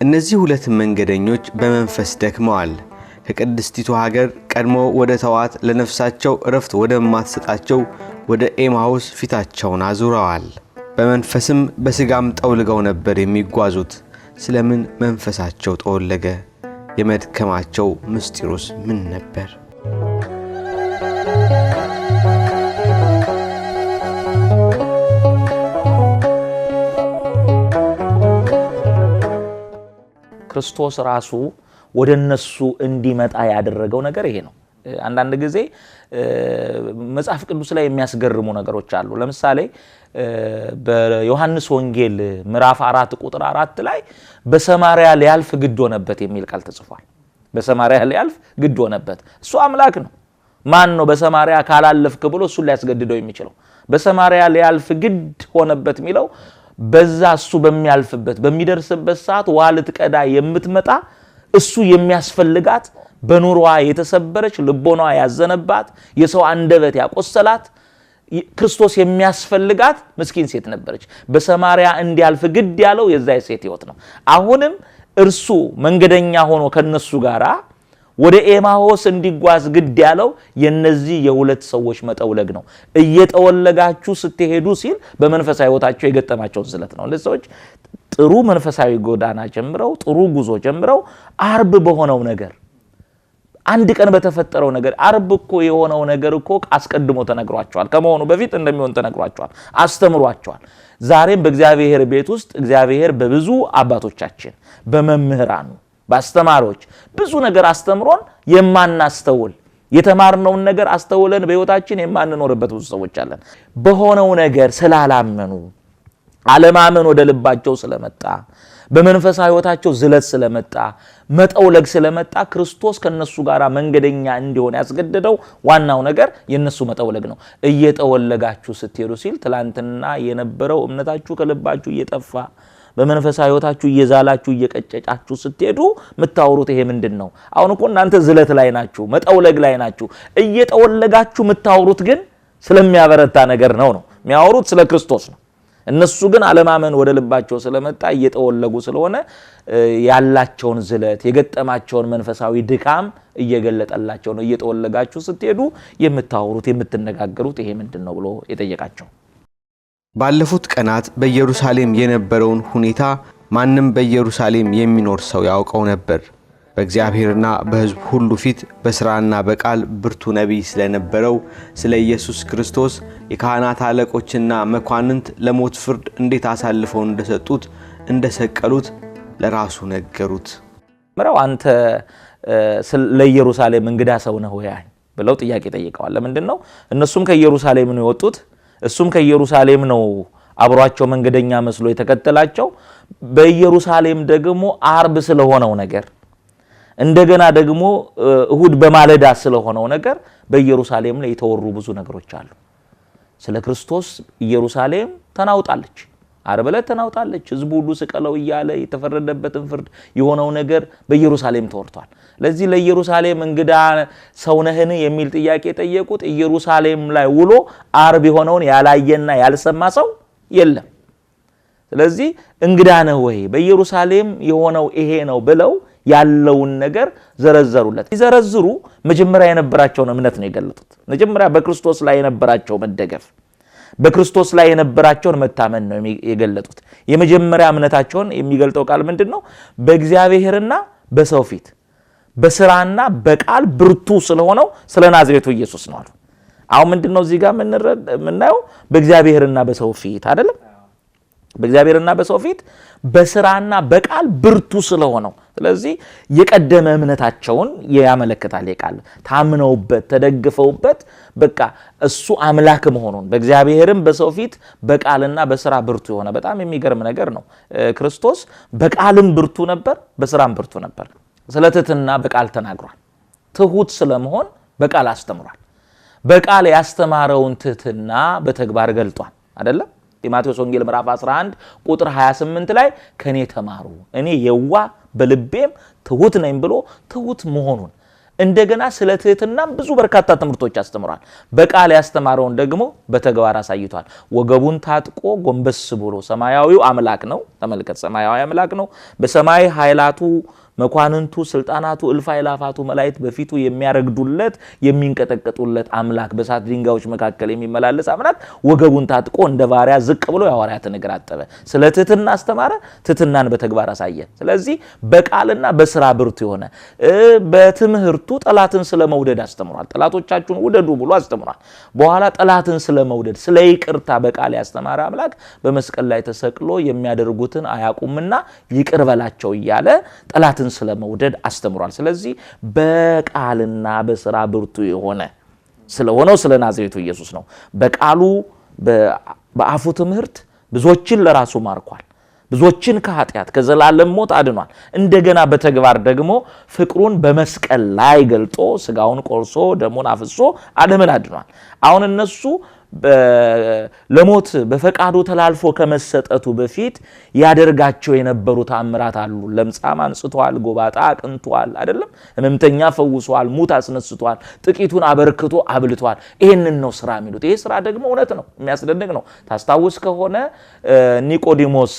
እነዚህ ሁለት መንገደኞች በመንፈስ ደክመዋል። ከቅድስቲቱ ሀገር ቀድሞ ወደ ተዋት ለነፍሳቸው እረፍት ወደ ማትሰጣቸው ወደ ኤማሁስ ፊታቸውን አዙረዋል። በመንፈስም በስጋም ጠውልገው ነበር የሚጓዙት። ስለምን መንፈሳቸው ጠወለገ? የመድከማቸው ምስጢሩስ ምን ነበር? ክርስቶስ ራሱ ወደነሱ እንዲመጣ ያደረገው ነገር ይሄ ነው። አንዳንድ ጊዜ መጽሐፍ ቅዱስ ላይ የሚያስገርሙ ነገሮች አሉ። ለምሳሌ በዮሐንስ ወንጌል ምዕራፍ 4 ቁጥር 4 ላይ በሰማርያ ሊያልፍ ግድ ሆነበት የሚል ቃል ተጽፏል። በሰማርያ ሊያልፍ ግድ ሆነበት። እሱ አምላክ ነው። ማን ነው በሰማርያ ካላለፍክ ብሎ እሱ ሊያስገድደው የሚችለው? በሰማርያ ሊያልፍ ግድ ሆነበት የሚለው በዛ እሱ በሚያልፍበት በሚደርስበት ሰዓት ውሃ ልትቀዳ የምትመጣ እሱ የሚያስፈልጋት በኑሮዋ የተሰበረች ልቦኗ ያዘነባት የሰው አንደበት ያቆሰላት ክርስቶስ የሚያስፈልጋት ምስኪን ሴት ነበረች። በሰማርያ እንዲያልፍ ግድ ያለው የዛ ሴት ህይወት ነው። አሁንም እርሱ መንገደኛ ሆኖ ከነሱ ጋራ ወደ ኤማሁስ እንዲጓዝ ግድ ያለው የነዚህ የሁለት ሰዎች መጠውለግ ነው። እየጠወለጋችሁ ስትሄዱ ሲል በመንፈሳዊ ህይወታቸው የገጠማቸውን ዝለት ነው። እነዚህ ሰዎች ጥሩ መንፈሳዊ ጎዳና ጀምረው ጥሩ ጉዞ ጀምረው አርብ በሆነው ነገር አንድ ቀን በተፈጠረው ነገር አርብ እኮ የሆነው ነገር እኮ አስቀድሞ ተነግሯቸዋል። ከመሆኑ በፊት እንደሚሆን ተነግሯቸዋል፣ አስተምሯቸዋል። ዛሬም በእግዚአብሔር ቤት ውስጥ እግዚአብሔር በብዙ አባቶቻችን በመምህራኑ ባስተማሪዎች ብዙ ነገር አስተምሮን የማናስተውል የተማርነውን ነገር አስተውለን በህይወታችን የማንኖርበት ብዙ ሰዎች አለን። በሆነው ነገር ስላላመኑ አለማመን ወደ ልባቸው ስለመጣ በመንፈሳዊ ህይወታቸው ዝለት ስለመጣ መጠውለግ ስለመጣ ክርስቶስ ከነሱ ጋራ መንገደኛ እንዲሆን ያስገደደው ዋናው ነገር የነሱ መጠውለግ ነው። እየጠወለጋችሁ ስትሄዱ ሲል ትላንትና የነበረው እምነታችሁ ከልባችሁ እየጠፋ በመንፈሳዊ ህይወታችሁ እየዛላችሁ እየቀጨጫችሁ ስትሄዱ ምታወሩት ይሄ ምንድነው? አሁን እኮ እናንተ ዝለት ላይ ናችሁ፣ መጠውለግ ላይ ናችሁ። እየጠወለጋችሁ ምታወሩት ግን ስለሚያበረታ ነገር ነው የሚያወሩት ስለ ክርስቶስ ነው። እነሱ ግን አለማመን ወደ ልባቸው ስለመጣ እየጠወለጉ ስለሆነ ያላቸውን ዝለት የገጠማቸውን መንፈሳዊ ድካም እየገለጠላቸው ነው። እየጠወለጋችሁ ስትሄዱ የምታወሩት የምትነጋገሩት ይሄ ምንድነው ብሎ የጠየቃቸው። ባለፉት ቀናት በኢየሩሳሌም የነበረውን ሁኔታ ማንም በኢየሩሳሌም የሚኖር ሰው ያውቀው ነበር። በእግዚአብሔርና በሕዝብ ሁሉ ፊት በሥራና በቃል ብርቱ ነቢይ ስለነበረው ስለ ኢየሱስ ክርስቶስ የካህናት አለቆችና መኳንንት ለሞት ፍርድ እንዴት አሳልፈው እንደሰጡት እንደሰቀሉት ለራሱ ነገሩት። ምራው አንተ ለኢየሩሳሌም እንግዳ ሰው ነህ ወይ ብለው ጥያቄ ጠይቀዋል። ለምንድነው? እነሱም ከኢየሩሳሌም ነው የወጡት፣ እሱም ከኢየሩሳሌም ነው አብሯቸው መንገደኛ መስሎ የተከተላቸው። በኢየሩሳሌም ደግሞ አርብ ስለሆነው ነገር እንደገና ደግሞ እሁድ በማለዳ ስለሆነው ነገር በኢየሩሳሌም ላይ የተወሩ ብዙ ነገሮች አሉ። ስለ ክርስቶስ ኢየሩሳሌም ተናውጣለች፣ አርብ ዕለት ተናውጣለች። ሕዝቡ ሁሉ ስቀለው እያለ የተፈረደበትን ፍርድ የሆነው ነገር በኢየሩሳሌም ተወርቷል። ለዚህ ለኢየሩሳሌም እንግዳ ሰው ነህን የሚል ጥያቄ ጠየቁት። ኢየሩሳሌም ላይ ውሎ አርብ የሆነውን ያላየና ያልሰማ ሰው የለም። ስለዚህ እንግዳ ነህ ወይ በኢየሩሳሌም የሆነው ይሄ ነው ብለው ያለውን ነገር ዘረዘሩለት። ይዘረዝሩ መጀመሪያ የነበራቸውን እምነት ነው የገለጡት። መጀመሪያ በክርስቶስ ላይ የነበራቸው መደገፍ በክርስቶስ ላይ የነበራቸውን መታመን ነው የገለጡት። የመጀመሪያ እምነታቸውን የሚገልጠው ቃል ምንድነው? በእግዚአብሔርና በሰው ፊት በስራና በቃል ብርቱ ስለሆነው ስለ ናዝሬቱ ኢየሱስ ነው አሉ። አሁን ምንድነው እዚህ ጋር ምናየው? በእግዚአብሔርና በሰው ፊት አይደለም፣ በእግዚአብሔርና በሰው ፊት በስራና በቃል ብርቱ ስለሆነው። ስለዚህ የቀደመ እምነታቸውን ያመለክታል። የቃል ታምነውበት ተደግፈውበት በቃ እሱ አምላክ መሆኑን በእግዚአብሔርም በሰው ፊት በቃልና በስራ ብርቱ የሆነ በጣም የሚገርም ነገር ነው። ክርስቶስ በቃልም ብርቱ ነበር፣ በስራም ብርቱ ነበር። ስለትህትና በቃል ተናግሯል። ትሁት ስለመሆን በቃል አስተምሯል። በቃል ያስተማረውን ትህትና በተግባር ገልጧል አይደለም? ማቴዎስ ወንጌል ምዕራፍ 11 ቁጥር 28 ላይ ከኔ ተማሩ እኔ የዋህ በልቤም ትሁት ነኝ ብሎ ትሁት መሆኑን እንደገና ስለ ትህትናም ብዙ በርካታ ትምህርቶች አስተምሯል። በቃል ያስተማረውን ደግሞ በተግባር አሳይቷል። ወገቡን ታጥቆ ጎንበስ ብሎ ሰማያዊው አምላክ ነው። ተመልከት፣ ሰማያዊ አምላክ ነው። በሰማይ ኃይላቱ መኳንንቱ ስልጣናቱ እልፍ አእላፋቱ መላእክት በፊቱ የሚያረግዱለት የሚንቀጠቀጡለት አምላክ በሳት ድንጋዮች መካከል የሚመላለስ አምላክ ወገቡን ታጥቆ እንደ ባሪያ ዝቅ ብሎ የሐዋርያትን እግር አጠበ። ስለ ትህትና አስተማረ፣ ትህትናን በተግባር አሳየ። ስለዚህ በቃልና በስራ ብርቱ የሆነ በትምህርቱ ጠላትን ስለመውደድ አስተምሯል። ጠላቶቻችሁን ውደዱ ብሎ አስተምሯል። በኋላ ጠላትን ስለመውደድ ስለ ይቅርታ በቃል ያስተማረ አምላክ በመስቀል ላይ ተሰቅሎ የሚያደርጉትን አያውቁምና ይቅር በላቸው እያለ ጠላትን ስለመውደድ አስተምሯል። ስለዚህ በቃልና በስራ ብርቱ የሆነ ስለሆነው ስለ ናዝሬቱ ኢየሱስ ነው። በቃሉ በአፉ ትምህርት ብዙዎችን ለራሱ ማርኳል። ብዙዎችን ከኃጢአት ከዘላለም ሞት አድኗል። እንደገና በተግባር ደግሞ ፍቅሩን በመስቀል ላይ ገልጦ ስጋውን ቆርሶ ደሙን አፍሶ ዓለምን አድኗል። አሁን እነሱ ለሞት በፈቃዱ ተላልፎ ከመሰጠቱ በፊት ያደርጋቸው የነበሩ ተአምራት አሉ። ለምጻም አንጽቷል፣ ጎባጣ አቅንቷል፣ አይደለም ህመምተኛ ፈውሷል፣ ሙት አስነስቷል፣ ጥቂቱን አበርክቶ አብልቷል። ይሄንን ነው ስራ የሚሉት። ይሄ ስራ ደግሞ እውነት ነው፣ የሚያስደንቅ ነው። ታስታውስ ከሆነ ኒቆዲሞስ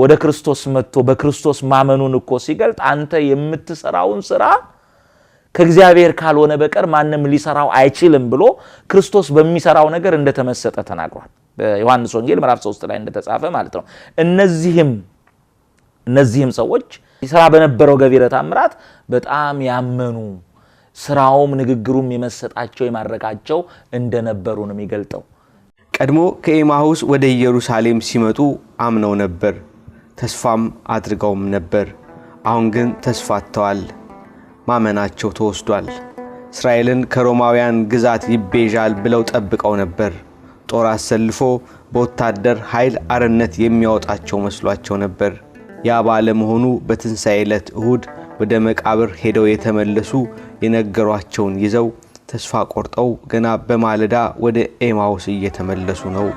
ወደ ክርስቶስ መጥቶ በክርስቶስ ማመኑን እኮ ሲገልጥ አንተ የምትሰራውን ስራ ከእግዚአብሔር ካልሆነ በቀር ማንም ሊሰራው አይችልም ብሎ ክርስቶስ በሚሰራው ነገር እንደተመሰጠ ተናግሯል። በዮሐንስ ወንጌል ምዕራፍ 3 ላይ እንደተጻፈ ማለት ነው። እነዚህም ሰዎች ይሰራ በነበረው ገቢረ ተአምራት በጣም ያመኑ ስራውም ንግግሩም የመሰጣቸው የማረካቸው እንደነበሩ ነው የሚገልጠው። ቀድሞ ከኤማሁስ ወደ ኢየሩሳሌም ሲመጡ አምነው ነበር፣ ተስፋም አድርገውም ነበር። አሁን ግን ተስፋ አጥተዋል። ማመናቸው ተወስዷል። እስራኤልን ከሮማውያን ግዛት ይቤዣል ብለው ጠብቀው ነበር። ጦር አሰልፎ በወታደር ኃይል አርነት የሚያወጣቸው መስሏቸው ነበር። ያ ባለመሆኑ በትንሣኤ ዕለት እሁድ ወደ መቃብር ሄደው የተመለሱ የነገሯቸውን ይዘው ተስፋ ቆርጠው ገና በማለዳ ወደ ኤማሁስ እየተመለሱ ነው።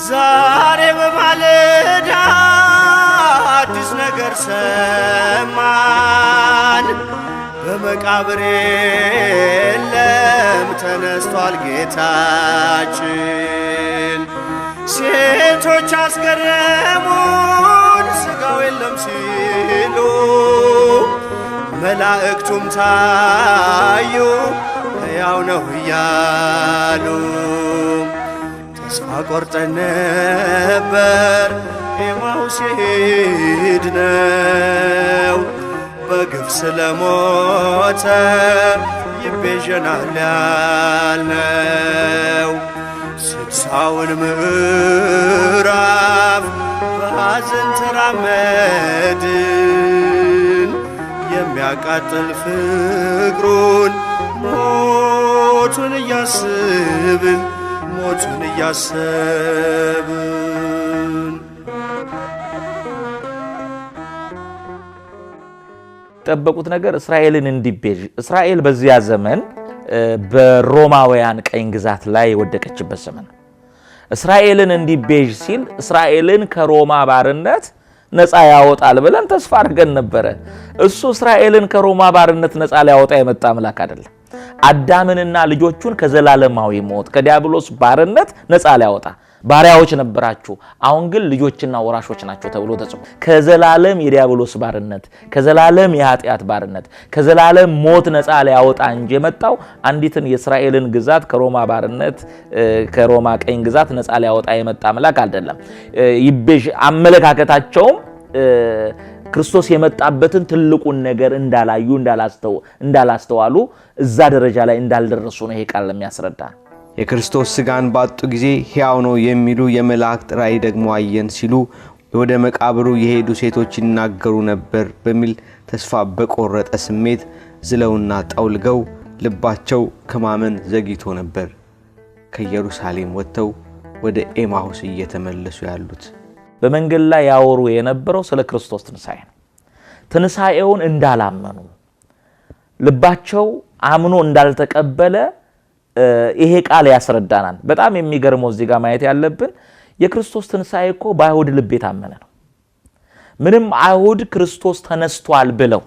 ዛሬ በማለዳ አዲስ ነገር ሰማን፣ በመቃብር የለም ተነስቷል ጌታችን። ሴቶች አስገረሙን ሥጋው የለም ሲሉ፣ መላእክቱም ታዩ ሕያው ነው እያሉ። ተስፋ ቆርጠን ነበር ኤማሁስ ሄድነው፣ በግፍ ስለሞተ ይቤዠናል ያልነው። 60ውን ምዕራፍ በሐዘን ተራመድን፣ የሚያቃጥል ፍቅሩን ሞቱን እያስብን ሞቱን እያሰብን። ጠበቁት ነገር እስራኤልን እንዲቤዥ። እስራኤል በዚያ ዘመን በሮማውያን ቀኝ ግዛት ላይ የወደቀችበት ዘመን ነው። እስራኤልን እንዲቤዥ ሲል እስራኤልን ከሮማ ባርነት ነፃ ያወጣል ብለን ተስፋ አድርገን ነበረ። እሱ እስራኤልን ከሮማ ባርነት ነፃ ሊያወጣ የመጣ አምላክ አይደለም። አዳምንና ልጆቹን ከዘላለማዊ ሞት ከዲያብሎስ ባርነት ነፃ ሊያወጣ ባሪያዎች ነበራችሁ፣ አሁን ግን ልጆችና ወራሾች ናቸው ተብሎ ተጽፏል። ከዘላለም የዲያብሎስ ባርነት፣ ከዘላለም የኃጢአት ባርነት፣ ከዘላለም ሞት ነፃ ሊያወጣ እንጂ የመጣው አንዲትን የእስራኤልን ግዛት ከሮማ ባርነት ከሮማ ቀኝ ግዛት ነፃ ሊያወጣ የመጣ አምላክ አይደለም። ይቤዥ አመለካከታቸውም ክርስቶስ የመጣበትን ትልቁን ነገር እንዳላዩ እንዳላስተዋሉ እዛ ደረጃ ላይ እንዳልደረሱ ነው ይሄ ቃል የሚያስረዳ። የክርስቶስ ስጋን ባጡ ጊዜ ሕያው ነው የሚሉ የመላእክት ራእይ ደግሞ አየን ሲሉ ወደ መቃብሩ የሄዱ ሴቶች ይናገሩ ነበር በሚል ተስፋ በቆረጠ ስሜት ዝለውና ጠውልገው ልባቸው ከማመን ዘግይቶ ነበር ከኢየሩሳሌም ወጥተው ወደ ኤማሁስ እየተመለሱ ያሉት። በመንገድ ላይ ያወሩ የነበረው ስለ ክርስቶስ ትንሣኤ ነው። ትንሣኤውን እንዳላመኑ ልባቸው አምኖ እንዳልተቀበለ ይሄ ቃል ያስረዳናል። በጣም የሚገርመው እዚህ ጋር ማየት ያለብን የክርስቶስ ትንሣኤ እኮ በአይሁድ ልብ የታመነ ነው። ምንም አይሁድ ክርስቶስ ተነስቷል ብለው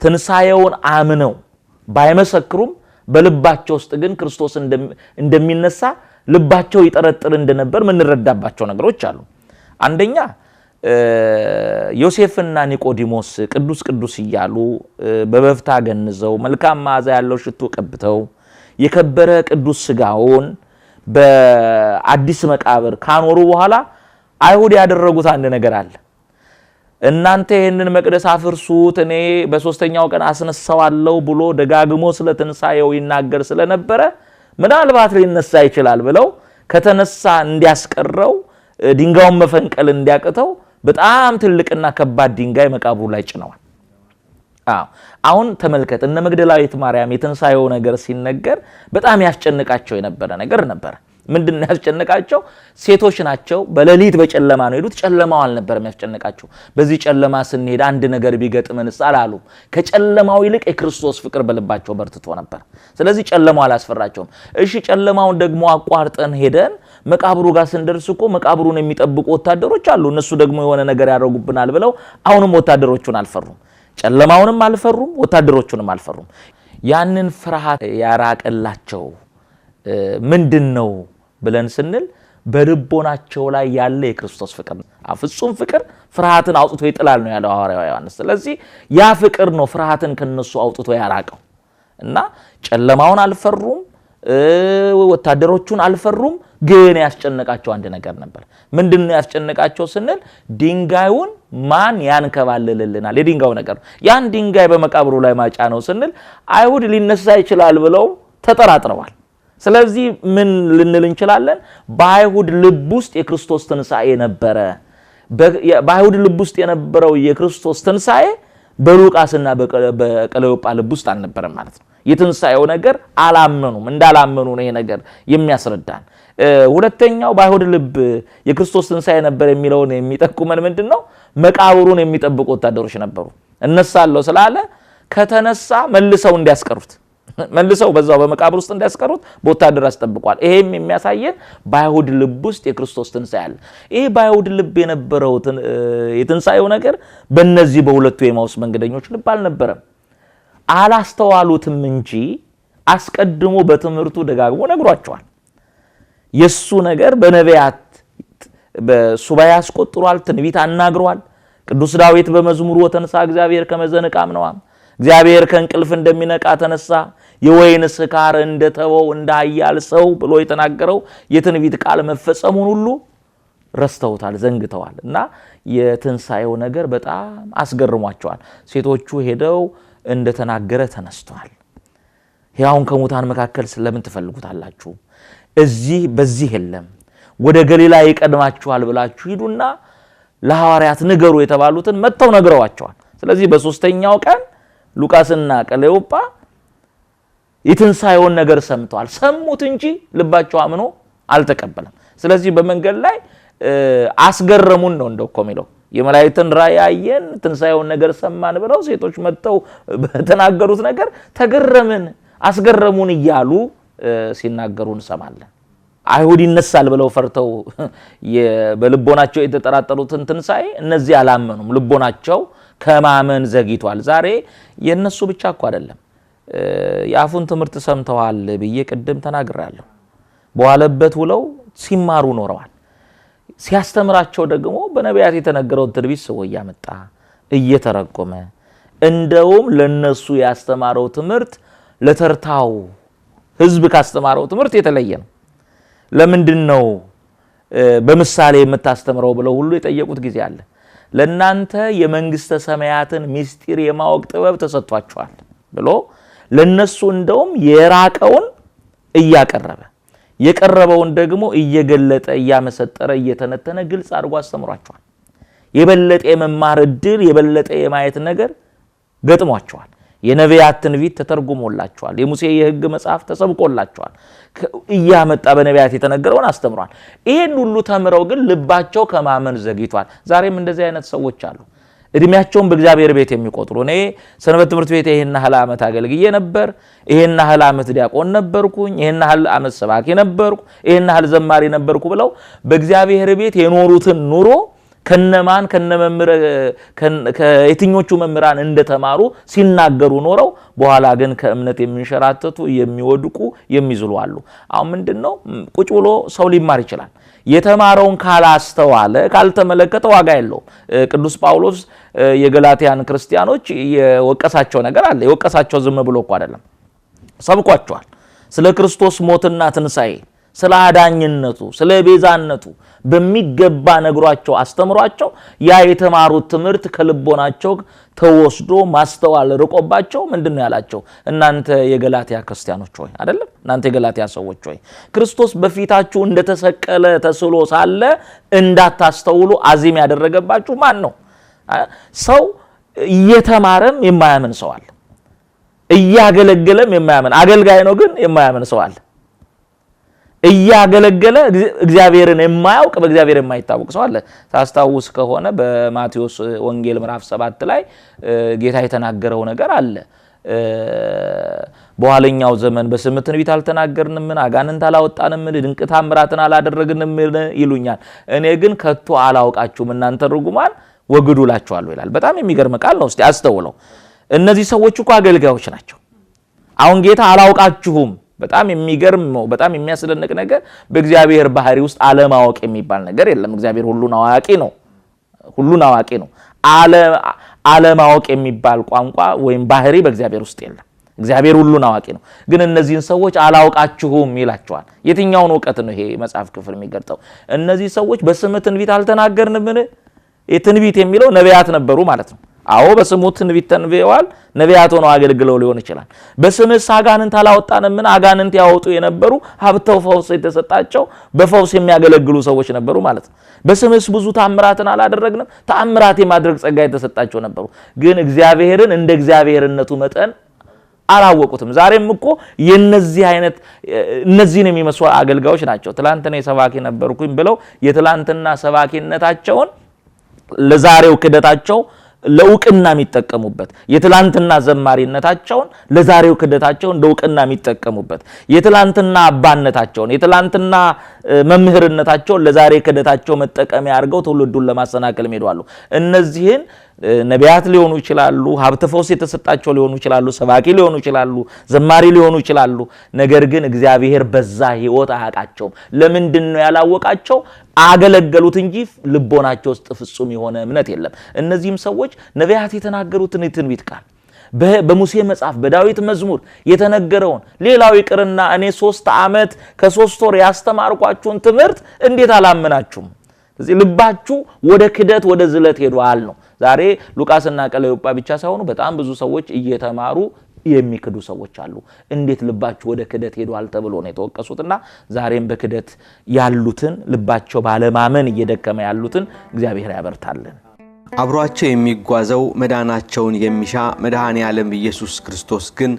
ትንሳኤውን አምነው ባይመሰክሩም በልባቸው ውስጥ ግን ክርስቶስ እንደሚነሳ ልባቸው ይጠረጥር እንደነበር ምንረዳባቸው ነገሮች አሉ። አንደኛ ዮሴፍና ኒቆዲሞስ ቅዱስ ቅዱስ እያሉ በበፍታ ገንዘው መልካም መዓዛ ያለው ሽቶ ቀብተው የከበረ ቅዱስ ስጋውን በአዲስ መቃብር ካኖሩ በኋላ አይሁድ ያደረጉት አንድ ነገር አለ። እናንተ ይሄንን መቅደስ አፍርሱት እኔ በሶስተኛው ቀን አስነሳዋለሁ ብሎ ደጋግሞ ስለ ትንሳኤው ይናገር ስለነበረ ምናልባት ሊነሳ ይችላል ብለው ከተነሳ እንዲያስቀረው ድንጋዩን መፈንቀል እንዲያቅተው በጣም ትልቅና ከባድ ድንጋይ መቃብሩ ላይ ጭነዋል። አሁን ተመልከት፣ እነ መግደላዊት ማርያም የትንሳኤው ነገር ሲነገር በጣም ያስጨንቃቸው የነበረ ነገር ነበር። ምንድነው ያስጨንቃቸው? ሴቶች ናቸው። በሌሊት በጨለማ ነው ሄዱት። ጨለማው አልነበረም ያስጨንቃቸው። በዚህ ጨለማ ስንሄድ አንድ ነገር ቢገጥመንስ አላሉ። ከጨለማው ይልቅ የክርስቶስ ፍቅር በልባቸው በርትቶ ነበር። ስለዚህ ጨለማው አላስፈራቸውም። እሺ ጨለማውን ደግሞ አቋርጠን ሄደን መቃብሩ ጋር ስንደርስ እኮ መቃብሩን የሚጠብቁ ወታደሮች አሉ። እነሱ ደግሞ የሆነ ነገር ያደርጉብናል ብለው አሁንም ወታደሮቹን አልፈሩም። ጨለማውንም አልፈሩም፣ ወታደሮቹንም አልፈሩም። ያንን ፍርሃት ያራቀላቸው ምንድነው ብለን ስንል በልቦናቸው ላይ ያለ የክርስቶስ ፍቅር ነው። ፍጹም ፍቅር ፍርሃትን አውጥቶ ይጥላል ነው ያለው ሐዋርያው ዮሐንስ። ስለዚህ ያ ፍቅር ነው ፍርሃትን ከነሱ አውጥቶ ያራቀው እና ጨለማውን አልፈሩም፣ ወታደሮቹን አልፈሩም። ግን ያስጨነቃቸው አንድ ነገር ነበር። ምንድነው ያስጨነቃቸው ስንል ድንጋዩን ማን ያንከባልልልናል? የድንጋዩ ነገር ያን ድንጋይ በመቃብሩ ላይ ማጫ ነው ስንል አይሁድ ሊነሳ ይችላል ብለው ተጠራጥረዋል። ስለዚህ ምን ልንል እንችላለን? በአይሁድ ልብ ውስጥ የክርስቶስ ትንሳኤ ነበረ። በአይሁድ ልብ ውስጥ የነበረው የክርስቶስ ትንሳኤ በሉቃስና በቀለዮጳ ልብ ውስጥ አልነበረም ማለት ነው። የትንሳኤው ነገር አላመኑም። እንዳላመኑ ነው ይሄ ነገር የሚያስረዳን። ሁለተኛው በአይሁድ ልብ የክርስቶስ ትንሳኤ ነበር የሚለውን የሚጠቁመን ምንድነው? መቃብሩን የሚጠብቁ ወታደሮች ነበሩ። እነሳለሁ ስላለ ከተነሳ መልሰው እንዲያስቀሩት መልሰው በዛው በመቃብር ውስጥ እንዲያስቀሩት በወታደር አስጠብቋል። ይሄም የሚያሳየን በአይሁድ ልብ ውስጥ የክርስቶስ ትንሳኤ አለ። ይሄ በአይሁድ ልብ የነበረው የትንሳኤው ነገር በእነዚህ በሁለቱ የኤማውስ መንገደኞች ልብ አልነበረም። አላስተዋሉትም እንጂ አስቀድሞ በትምህርቱ ደጋግሞ ነግሯቸዋል። የሱ ነገር በነቢያት በሱባኤ አስቆጥሯል፣ ትንቢት አናግሯል። ቅዱስ ዳዊት በመዝሙሩ ወተንሳ እግዚአብሔር ከመዘንቃም ነው እግዚአብሔር ከእንቅልፍ እንደሚነቃ ተነሳ፣ የወይን ስካር እንደተወው እንዳያል ሰው ብሎ የተናገረው የትንቢት ቃል መፈጸሙን ሁሉ ረስተውታል፣ ዘንግተዋል። እና የትንሳኤው ነገር በጣም አስገርሟቸዋል። ሴቶቹ ሄደው እንደተናገረ ተነስተዋል። ሕያውን ከሙታን መካከል ስለምን ትፈልጉታላችሁ? እዚህ በዚህ የለም፣ ወደ ገሊላ ይቀድማችኋል ብላችሁ ሂዱና ለሐዋርያት ንገሩ የተባሉትን መጥተው ነግረዋቸዋል። ስለዚህ በሶስተኛው ቀን ሉቃስና ቀለዮጳ የትንሳኤውን ነገር ሰምተዋል። ሰሙት እንጂ ልባቸው አምኖ አልተቀበለም። ስለዚህ በመንገድ ላይ አስገረሙን ነው እንደው እኮ የሚለው የመላእክትን ራእይ አየን፣ ትንሳኤውን ነገር ሰማን ብለው ሴቶች መጥተው በተናገሩት ነገር ተገረምን፣ አስገረሙን እያሉ ሲናገሩ እንሰማለን። አይሁድ ይነሳል ብለው ፈርተው በልቦናቸው የተጠራጠሩትን ትንሳኤ እነዚህ አላመኑም። ልቦናቸው ከማመን ዘግይቷል። ዛሬ የነሱ ብቻ እኮ አይደለም። የአፉን ትምህርት ሰምተዋል ብዬ ቅድም ተናግራለሁ። በዋለበት ውለው ሲማሩ ኖረዋል። ሲያስተምራቸው ደግሞ በነቢያት የተነገረውን ትንቢት ሰው እያመጣ እየተረጎመ እንደውም ለነሱ ያስተማረው ትምህርት ለተርታው ሕዝብ ካስተማረው ትምህርት የተለየ ነው። ለምንድነው በምሳሌ የምታስተምረው ብለው ሁሉ የጠየቁት ጊዜ አለ። ለናንተ የመንግስተ ሰማያትን ምስጢር የማወቅ ጥበብ ተሰጥቷቸዋል ብሎ ለነሱ እንደውም የራቀውን እያቀረበ የቀረበውን ደግሞ እየገለጠ እያመሰጠረ እየተነተነ ግልጽ አድርጎ አስተምሯቸዋል። የበለጠ የመማር ዕድል የበለጠ የማየት ነገር ገጥሟቸዋል። የነቢያት ትንቢት ተተርጉሞላቸዋል። የሙሴ የሕግ መጽሐፍ ተሰብኮላቸዋል። እያመጣ በነቢያት የተነገረውን አስተምሯል። ይሄን ሁሉ ተምረው ግን ልባቸው ከማመን ዘግይቷል። ዛሬም እንደዚህ አይነት ሰዎች አሉ። እድሜያቸውን በእግዚአብሔር ቤት የሚቆጥሩ እኔ ሰንበት ትምህርት ቤት ይሄን ያህል ዓመት አገልግዬ ነበር፣ ይሄን ያህል ዓመት ዲያቆን ነበርኩኝ፣ ይሄን ያህል ዓመት ሰባኪ ነበርኩ፣ ይሄን ያህል ዘማሪ ነበርኩ ብለው በእግዚአብሔር ቤት የኖሩትን ኑሮ ከነማን ከነመምረ ከየትኞቹ መምራን እንደተማሩ ሲናገሩ ኖረው በኋላ ግን ከእምነት የሚንሸራተቱ የሚወድቁ የሚዝሉ አሉ። አሁን ምንድነው ቁጭ ብሎ ሰው ሊማር ይችላል። የተማረውን ካላስተዋለ ካልተመለከተ ዋጋ የለውም። ቅዱስ ጳውሎስ የገላትያን ክርስቲያኖች የወቀሳቸው ነገር አለ። የወቀሳቸው ዝም ብሎ እኮ አይደለም፣ ሰብኳቸዋል። ስለ ክርስቶስ ሞትና ትንሣኤ፣ ስለ አዳኝነቱ፣ ስለ ቤዛነቱ በሚገባ ነግሯቸው አስተምሯቸው ያ የተማሩት ትምህርት ከልቦናቸው ተወስዶ ማስተዋል ርቆባቸው ምንድነው ያላቸው? እናንተ የገላትያ ክርስቲያኖች ሆይ አይደለም፣ እናንተ የገላትያ ሰዎች ሆይ ክርስቶስ በፊታችሁ እንደተሰቀለ ተስሎ ሳለ እንዳታስተውሉ አዚም ያደረገባችሁ ማን ነው? ሰው እየተማረም የማያምን ሰው አለ። እያገለገለም የማያምን አገልጋይ ነው ግን የማያምን ሰው አለ። እያገለገለ እግዚአብሔርን የማያውቅ በእግዚአብሔር የማይታወቅ ሰው አለ። ታስታውስ ከሆነ በማቴዎስ ወንጌል ምዕራፍ 7 ላይ ጌታ የተናገረው ነገር አለ። በኋለኛው ዘመን በስም ትንቢት አልተናገርንም፣ አጋንንት አላወጣንም፣ ድንቅ ታምራትን አላደረግንም ይሉኛል፣ እኔ ግን ከቶ አላውቃችሁም እናንተ ርጉማን ወግዱ እላችኋለሁ ይላል። በጣም የሚገርም ቃል ነው። እስቲ አስተውለው። እነዚህ ሰዎች እኮ አገልጋዮች ናቸው። አሁን ጌታ አላውቃችሁም። በጣም የሚገርም ነው። በጣም የሚያስደንቅ ነገር በእግዚአብሔር ባህሪ ውስጥ አለማወቅ የሚባል ነገር የለም። እግዚአብሔር ሁሉን አዋቂ ነው። ሁሉን አዋቂ ነው። አለማወቅ የሚባል ቋንቋ ወይም ባህሪ በእግዚአብሔር ውስጥ የለም። እግዚአብሔር ሁሉን አዋቂ ነው። ግን እነዚህን ሰዎች አላውቃችሁም ይላቸዋል። የትኛውን ዕውቀት ነው ይሄ መጽሐፍ ክፍል የሚገልጠው? እነዚህ ሰዎች በስም ትንቢት አልተናገርንምን? የትንቢት የሚለው ነቢያት ነበሩ ማለት ነው። አዎ በስሙ ትንቢት ተንብየዋል። ነቢያት ሆነው አገልግለው ሊሆን ይችላል። በስምህ አጋንንት አላወጣንምን? አጋንንት ያወጡ የነበሩ ሀብተው ፈውስ የተሰጣቸው በፈውስ የሚያገለግሉ ሰዎች ነበሩ ማለት ነው። በስምህ ብዙ ተአምራትን አላደረግንም? ተአምራት የማድረግ ጸጋ የተሰጣቸው ነበሩ። ግን እግዚአብሔርን እንደ እግዚአብሔርነቱ መጠን አላወቁትም። ዛሬም እኮ የነዚህ አይነት እነዚህን የሚመስሉ አገልጋዮች ናቸው። ትላንትና ሰባኪ ነበርኩኝ ብለው የትላንትና ሰባኪነታቸውን ለዛሬው ክደታቸው ለውቅና የሚጠቀሙበት፣ የትላንትና ዘማሪነታቸውን ለዛሬው ክደታቸው ለውቅና የሚጠቀሙበት፣ የትላንትና አባነታቸውን የትላንትና መምህርነታቸውን ለዛሬ ክደታቸው መጠቀሚያ አድርገው ትውልዱን ለማሰናከል ይሄዳሉ። እነዚህን ነቢያት ሊሆኑ ይችላሉ፣ ሀብተ ፈውስ የተሰጣቸው ሊሆኑ ይችላሉ፣ ሰባኪ ሊሆኑ ይችላሉ፣ ዘማሪ ሊሆኑ ይችላሉ። ነገር ግን እግዚአብሔር በዛ ህይወት አያውቃቸውም። ለምንድነው ያላወቃቸው? አገለገሉት እንጂ ልቦናቸው ውስጥ ፍጹም የሆነ እምነት የለም። እነዚህም ሰዎች ነቢያት የተናገሩትን የትንቢት ቃል በሙሴ መጽሐፍ በዳዊት መዝሙር የተነገረውን ሌላው ይቅርና እኔ 3 ዓመት ከ3 ወር ያስተማርኳችሁን ትምህርት እንዴት አላመናችሁም? ስለዚህ ልባችሁ ወደ ክደት ወደ ዝለት ሄዷል ነው። ዛሬ ሉቃስና ቀለዮጳ ብቻ ሳይሆኑ በጣም ብዙ ሰዎች እየተማሩ የሚክዱ ሰዎች አሉ። እንዴት ልባችሁ ወደ ክደት ሄዷል ተብሎ ነው የተወቀሱትና ዛሬም በክደት ያሉትን ልባቸው ባለማመን እየደከመ ያሉትን እግዚአብሔር ያበርታልን። አብሯቸው የሚጓዘው መዳናቸውን የሚሻ መድኃኔ ዓለም ኢየሱስ ክርስቶስ ግን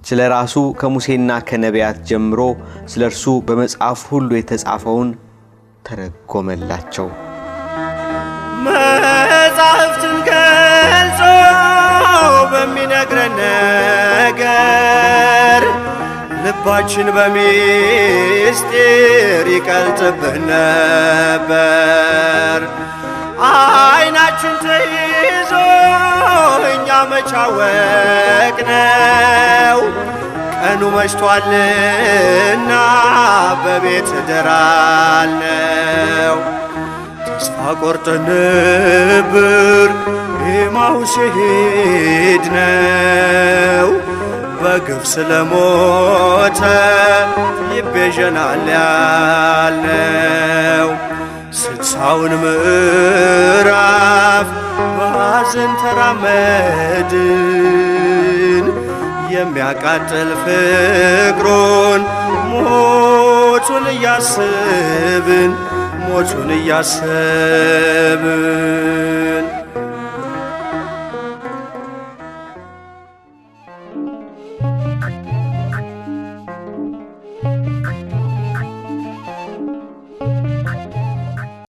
ስለ ራሱ ከሙሴና ከነቢያት ጀምሮ ስለ እርሱ በመጽሐፍ ሁሉ የተጻፈውን ተረጎመላቸው። መጽሐፍትን ገልጾ በሚነግረን ነገር ልባችን በሚስጢር ይቀልጥብን ነበር። አይናችን ተይዞ እኛ መቻወቅነው ቀኑ መሽቷልና በቤት ደራልነው። ተስፋ ቆርጠን ነበር ኤማሁስ ሄድነው በግፍ ስለሞተ ይቤዠናል ያልነው። 60ውን ምዕራፍ በሐዘን ተራመድን የሚያቃጥል ፍቅሩን ሞቱን እያሰብን